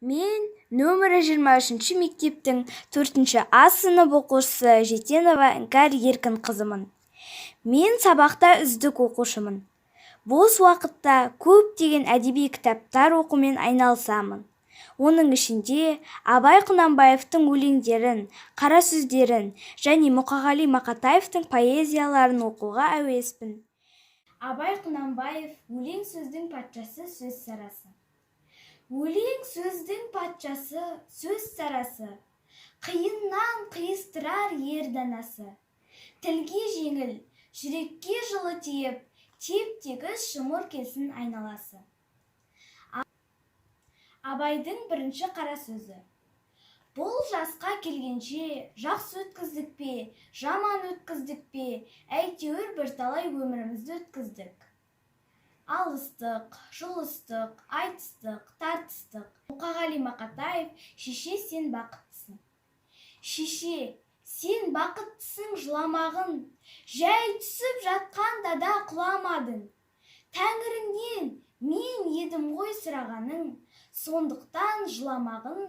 Мен нөмірі 23 мектептің 4 А сынып оқушысы Жетенова Іңкәр Еркін қызымын. Мен сабақта үздік оқушымын. Бос уақытта көптеген әдеби кітаптар оқумен айналысамын. Оның ішінде Абай Құнанбаевтың өлеңдерін, қара сөздерін және Мұқағали Мақатаевтың поэзияларын оқуға әуеспін. Абай Құнанбаев өлең сөздің патшасы, сөз сарасы. Өлең сөздің патшасы, сөз сарасы, қиыннан қиыстырар ер данасы. Тілге жеңіл, жүрекке жылы тиіп, теп-тегіс жұмыр келсін айналасы. Абайдың бірінші қара сөзі. Бұл жасқа келгенше жақсы өткіздік пе, жаман өткіздік пе, әйтеуір бірталай өмірімізді өткіздік. Алыстық, жұлыстық, айтыстық, тартыстық. Мұқағали Мақатаев, шеше сен бақыттысың. Шеше, сен бақыттысың жыламағын, жай түсіп жатқанда да құламадың. Тәңіріңнен мен едім ғой сұрағаның, сондықтан жыламағын.